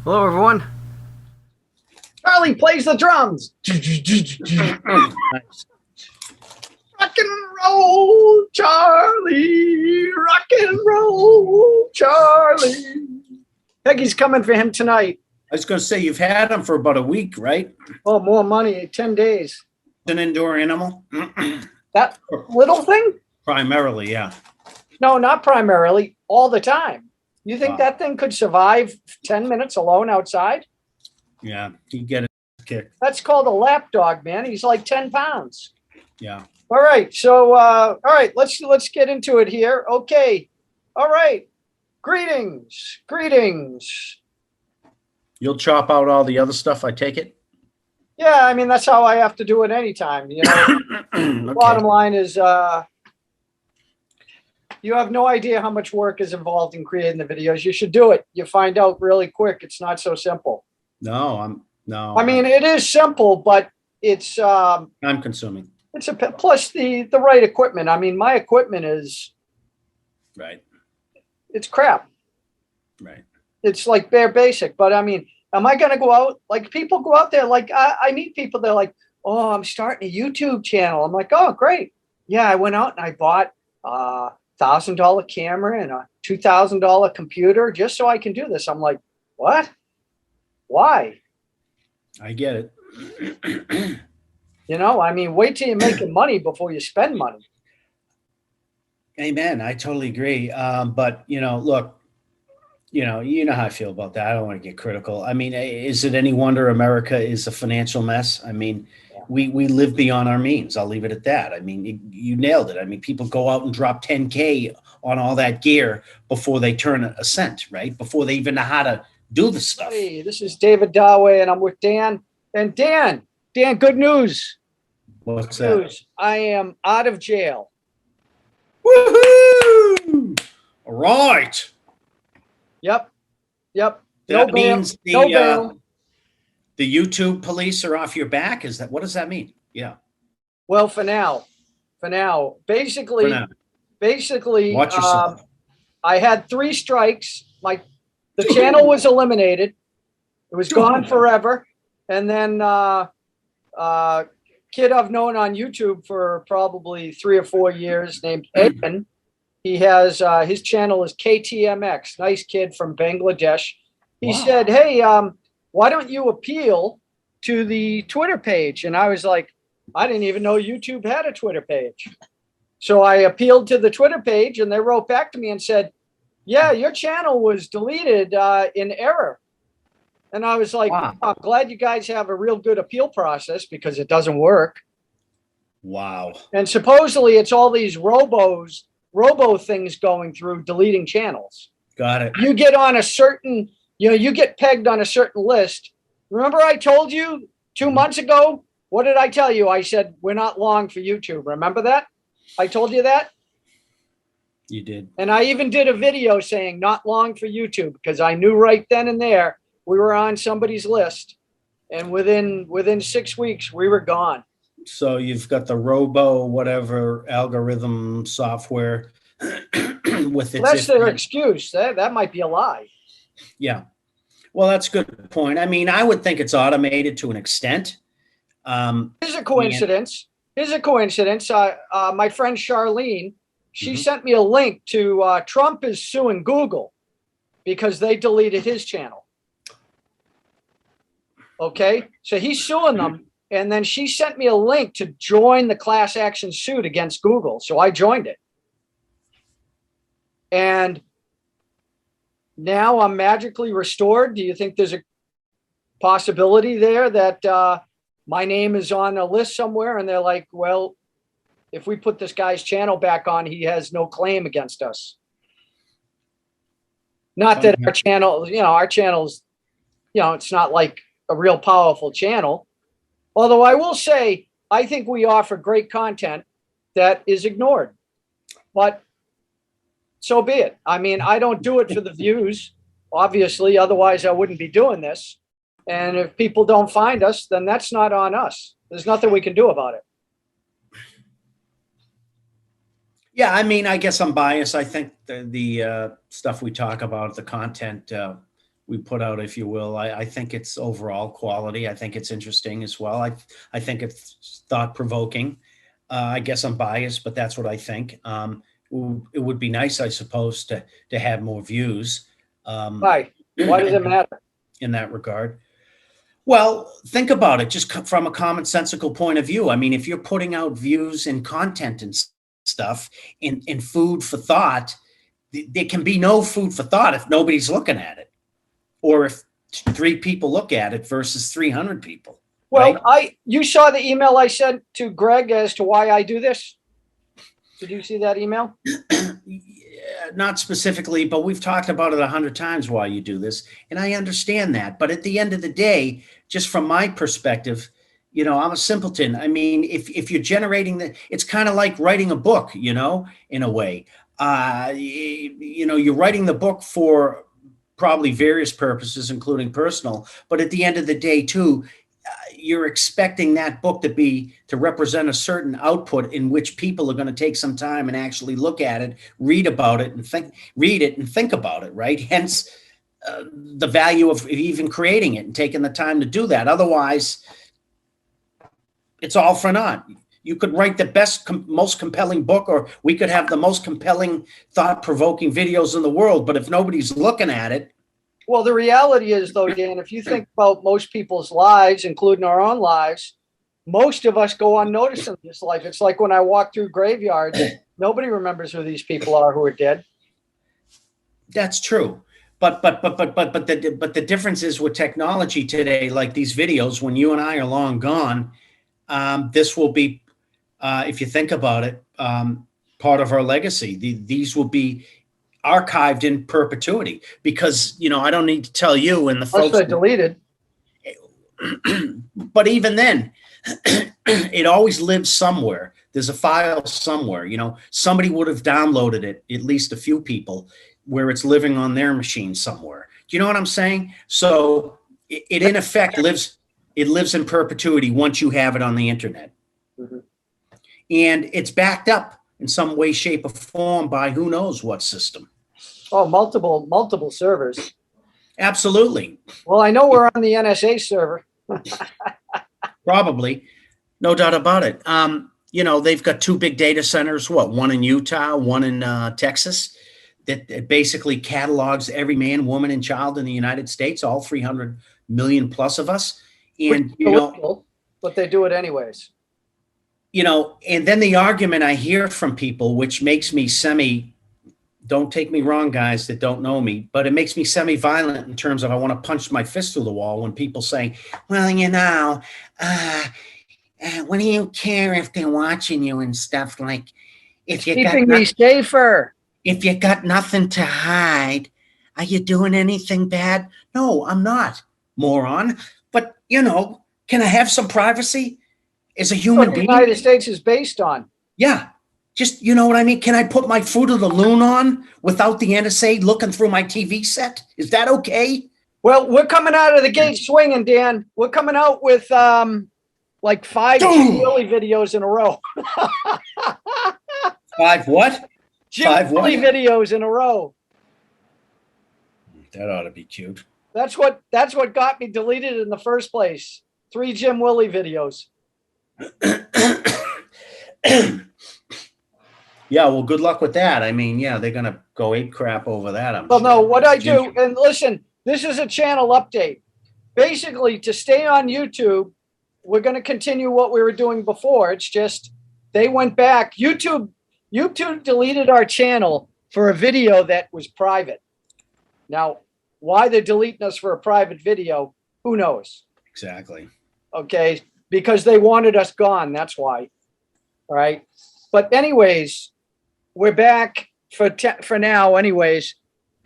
Hello, everyone. Charlie plays the drums. Nice. Rock and roll, Charlie. Rock and roll, Charlie. Peggy's coming for him tonight. I was going to say, you've had them for about a week, right? Oh, more money, 10 days. An indoor animal? That little thing? Primarily, yeah. No, not primarily, all the time. You think Wow. that thing could survive 10 minutes alone outside? Yeah, you get a kick. That's called a lap dog, man. He's like 10 pounds. Yeah. All right. So, all right, let's get into it here. Okay. All right. Greetings. Greetings. You'll chop out all the other stuff, I take it? Yeah, I mean, that's how I have to do it anytime. You know, Okay. bottom line is you have no idea how much work is involved in creating the videos. You should do it. You find out really quick. It's not so simple. No. I mean, it is simple, but it's I'm consuming. it's plus the right equipment. I mean, my equipment is Right. it's crap. Right. It's like bare basic. But I mean, am I going to go out? Like people go out there. Like I meet people. They're like, "Oh, I'm starting a YouTube channel." I'm like, "Oh, great. Yeah, I went out and I bought $1,000 camera and a $2,000 computer just so I can do this." I'm like, "What? Why?" I get it. You know, I mean, wait till you're making money before you spend money. Amen. I totally agree. But, look, you know how I feel about that. I don't want to get critical. I mean, is it any wonder America is a financial mess? I mean, we live beyond our means. I'll leave it at that. I mean, you nailed it. I mean, people go out and drop 10K on all that gear before they turn a cent, right? Before they even know how to do the stuff. Hey, this is David Dawei, and I'm with Dan. And Dan, good news. What's Good that? news. I am out of jail. Woohoo! All right. Yep. That No bail. means No bail. the YouTube police are off your back. What does that mean? Yeah. Well, for now, basically, For now. Watch yourself. I had 3 strikes. The channel was eliminated. It was gone forever. And then kid I've known on YouTube for probably 3 or 4 years named Aiden. He has his channel is KTMX. Nice kid from Bangladesh. He said, "Hey, why don't you appeal to the Twitter page?" And I was like, I didn't even know YouTube had a Twitter page. So I appealed to the Twitter page, and they wrote back to me and said, "Yeah, your channel was deleted in error." And I was like, Wow. "I'm glad you guys have a real good appeal process because it doesn't work." Wow. And supposedly it's all these robo things going through deleting channels. Got it. You get on a certain, you get pegged on a certain list. Remember I told you 2 months ago? What did I tell you? I said, we're not long for YouTube. Remember that? I told you that? You did. And I even did a video saying not long for YouTube because I knew right then and there we were on somebody's list. And within 6 weeks, we were gone. So you've got the robo whatever algorithm software with its. Well, that's their excuse. That might be a lie. Yeah. Well, that's a good point. I mean, I would think it's automated to an extent. Here's a coincidence. My friend Charlene, she sent me a link to Trump is suing Google because they deleted his channel. Okay, so he's suing them. And then she sent me a link to join the class action suit against Google. So I joined it. And now I'm magically restored. Do you think there's a possibility there that my name is on a list somewhere and they're like, well, if we put this guy's channel back on, he has no claim against us? Not that our channel's, it's not like a real powerful channel. Although I will say, I think we offer great content that is ignored. But so be it. I mean, I don't do it for the views, obviously. Otherwise, I wouldn't be doing this. And if people don't find us, then that's not on us. There's nothing we can do about it. Yeah, I mean, I guess I'm biased. I think the stuff we talk about, the content, we put out, if you will. I think it's overall quality. I think it's interesting as well. I think it's thought provoking. I guess I'm biased, but that's what I think. It would be nice, I suppose, to have more views. Why? Why does it matter? In that regard? Well, think about it just from a commonsensical point of view. I mean, if you're putting out views and content and stuff in food for thought, there can be no food for thought if nobody's looking at it, or if 3 people look at it versus 300 people. Well, right? you saw the email I sent to Greg as to why I do this. Did you see that email? Yeah, not specifically, but we've talked about it 100 times why you do this. And I understand that. But at the end of the day, just from my perspective, I'm a simpleton. I mean, if you're generating it's kind of like writing a book, in a way. You're writing the book for probably various purposes, including personal. But at the end of the day, too, you're expecting that book to represent a certain output in which people are going to take some time and actually look at it, read it and think about it, right? Hence the value of even creating it and taking the time to do that. Otherwise, it's all for naught. You could write the best, most compelling book, or we could have the most compelling, thought-provoking videos in the world, but if nobody's looking at it. Well, the reality is, though, Dan, if you think about most people's lives, including our own lives, most of us go unnoticed in this life. It's like when I walk through graveyards, nobody remembers who these people are who are dead. That's true. But the difference is with technology today, like these videos, when you and I are long gone, this will be, if you think about it, part of our legacy. These will be archived in perpetuity, because I don't need to tell you and the folks. Unless they're deleted. But even then, it always lives somewhere. There's a file somewhere. Somebody would have downloaded it, at least a few people, where it's living on their machine somewhere. Do you know what I'm saying? So it in effect lives. It lives in perpetuity once you have it on the internet, and it's backed up in some way, shape, or form by who knows what system. Oh, multiple servers. Absolutely. Well, I know we're on the NSA server. Probably, no doubt about it. They've got 2 big data centers. One in Utah, one in Texas, that basically catalogs every man, woman, and child in the United States, all 300 million plus of us. And but they do it anyways. And then the argument I hear from people, which makes me don't take me wrong, guys that don't know me, but it makes me semi-violent in terms of I want to punch my fist through the wall when people say, well, what do you care if they're watching you and stuff? Like, if you keeping me safer. If you got nothing to hide, are you doing anything bad? No, I'm not, moron. But, can I have some privacy as a human being? The United States is based on. Yeah. Just, you know what I mean? Can I put my Fruit of the Loom on without the NSA looking through my TV set? Is that okay? Well, we're coming out of the gate swinging, Dan. We're coming out with like 5 Jim Willie videos in a row. 5 what? Jim 5 what? Willie videos in a row. That ought to be cute. That's what got me deleted in the first place. 3 Jim Willie videos. Yeah, well, good luck with that. I mean, yeah, they're going to go ape crap over that. Well, no, what I do, and listen, this is a channel update. Basically, to stay on YouTube, we're going to continue what we were doing before. It's just they went back. YouTube deleted our channel for a video that was private. Now, why they're deleting us for a private video, who knows? Exactly. Okay, because they wanted us gone. That's why. All right. But anyways, we're back for now. Anyways,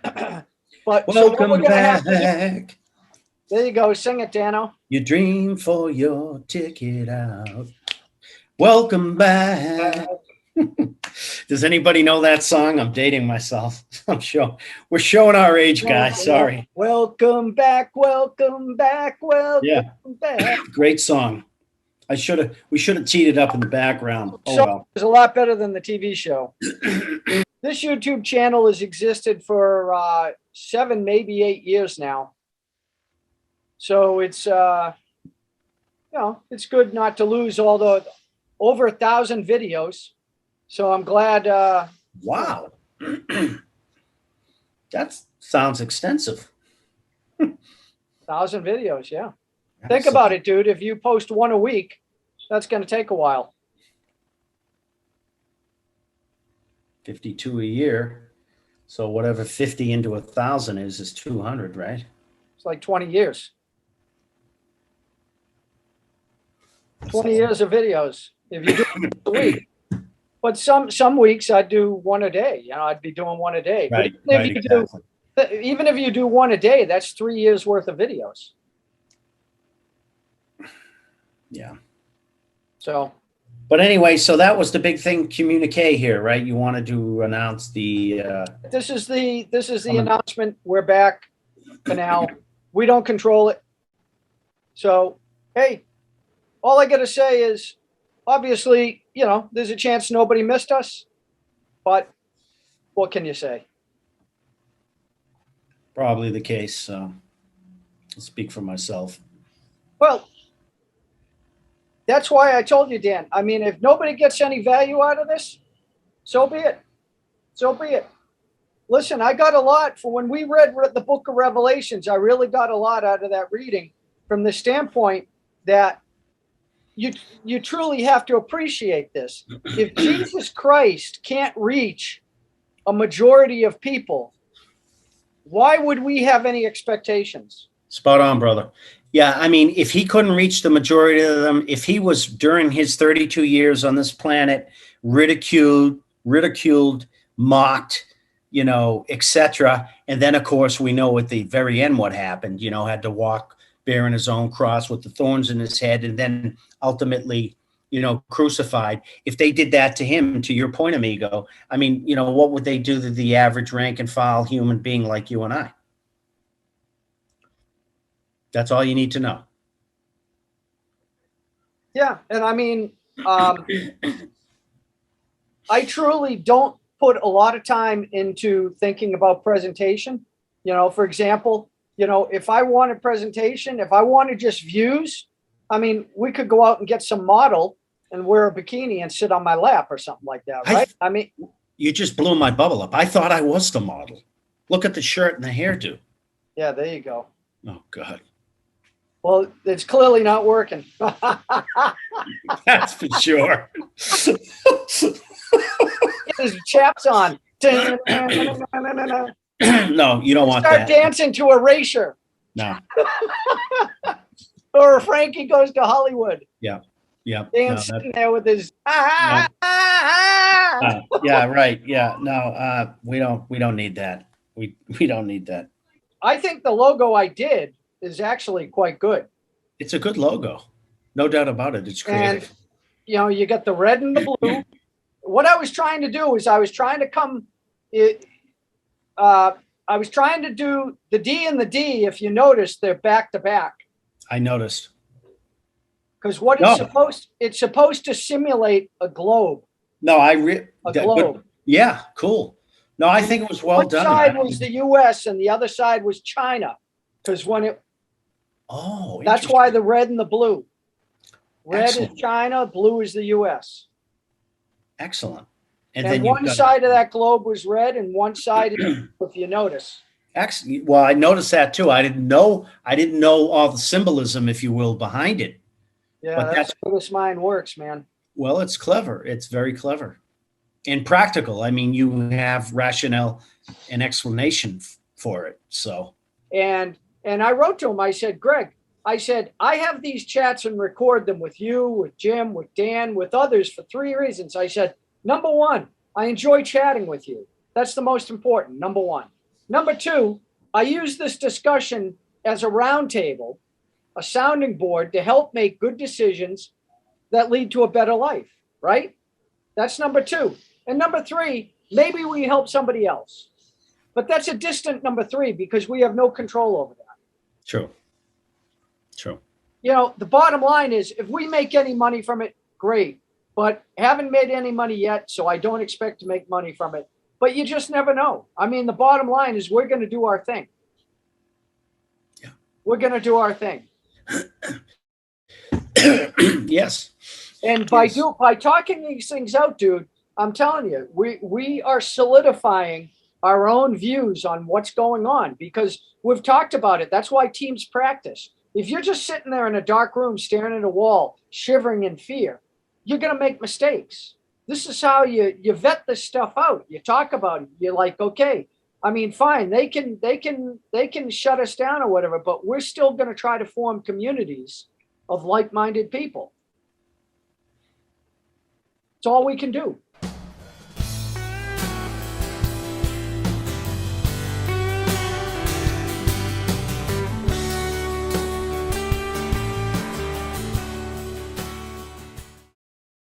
but welcome back. There you go. Sing it, Dano. You dream for your ticket out. Welcome back. Does anybody know that song? I'm dating myself. I'm sure we're showing our age, guys. Sorry. Welcome back. Welcome back. Welcome back. Great song. We should have teed it up in the background. Oh, so well. It's a lot better than the TV show. This YouTube channel has existed for 7, maybe 8 years now. So it's, it's good not to lose all the over 1,000 videos. So I'm glad. Wow. That sounds extensive. 1,000 videos. Yeah. Think about it, dude. If you post one a week, that's going to take a while. 52 a year. So whatever 50 into 1,000 is 200, right? It's like 20 years. 20 years of videos if you do it a week. But some weeks I'd do one a day. I'd be doing one a day. Right, But even if you do one a day, that's 3 years worth of videos. Yeah. So. But anyway, so that was the big thing, communique here, right? You wanted to announce the. This is the announcement. We're back for now. We don't control it. So, hey, all I got to say is, obviously, there's a chance nobody missed us, but what can you say? Probably the case. I'll speak for myself. Well, that's why I told you, Dan. I mean, if nobody gets any value out of this, so be it. So be it. Listen, I got a lot for when we read the book of Revelations. I really got a lot out of that reading from the standpoint that you truly have to appreciate this. If Jesus Christ can't reach a majority of people, why would we have any expectations? Spot on, brother. Yeah, I mean, if he couldn't reach the majority of them, if he was during his 32 years on this planet ridiculed, mocked, etc., and then of course we know at the very end what happened. Had to walk bearing his own cross with the thorns in his head, and then ultimately, crucified. If they did that to him, to your point, amigo, I mean, what would they do to the average rank and file human being like you and I? That's all you need to know. Yeah. And I mean, I truly don't put a lot of time into thinking about presentation. For example, if I want a presentation, if I wanted just views, I mean, we could go out and get some model and wear a bikini and sit on my lap or something like that, right? I mean, you just blew my bubble up. I thought I was the model. Look at the shirt and the hairdo. Yeah, there you go. Oh, God. Well, it's clearly not working. That's for sure. There's chaps on. No, you don't want that. Start dancing to Erasure. No. Or Frankie Goes to Hollywood. Yeah. Yeah. Dancing there with his. Yeah, right. Yeah. No, we don't need that. We don't need that. I think the logo I did is actually quite good. It's a good logo. No doubt about it. It's creative. And, you got the red and the blue. What I was trying to do is I was trying to do the D and the D. If you notice, they're back to back. I noticed. Because it's supposed to simulate a globe. No, globe. Yeah, cool. No, I think it was well done. One side was the U.S. and the other side was China. Because that's why the red and the blue. Red Excellent. Is China, blue is the U.S. Excellent. And then one side of that globe was red, and one side, if you notice. Excellent. Well, I noticed that too. I didn't know all the symbolism, if you will, behind it. Yeah, but that's how this mind works, man. Well, it's clever. It's very clever and practical. I mean, you have rationale and explanation for it. So. And I wrote to him. I said, Greg, I have these chats and record them with you, with Jim, with Dan, with others for 3 reasons. I said, number one, I enjoy chatting with you. That's the most important, number one. Number two, I use this discussion as a roundtable, a sounding board to help make good decisions that lead to a better life, right? That's number two. And number three, maybe we help somebody else. But that's a distant number three because we have no control over that. True. The bottom line is if we make any money from it, great. But haven't made any money yet, so I don't expect to make money from it. but you just never know. I mean, the bottom line is we're going to do our thing. Yeah. We're going to do our thing. Yes. And Yes. by talking these things out, dude, I'm telling you, we are solidifying our own views on what's going on because we've talked about it. That's why teams practice. If you're just sitting there in a dark room staring at a wall, shivering in fear, you're going to make mistakes. This is how you vet this stuff out. You talk about it. You're like, okay, I mean, fine, they can shut us down or whatever, but we're still going to try to form communities of like-minded people. It's all we can do.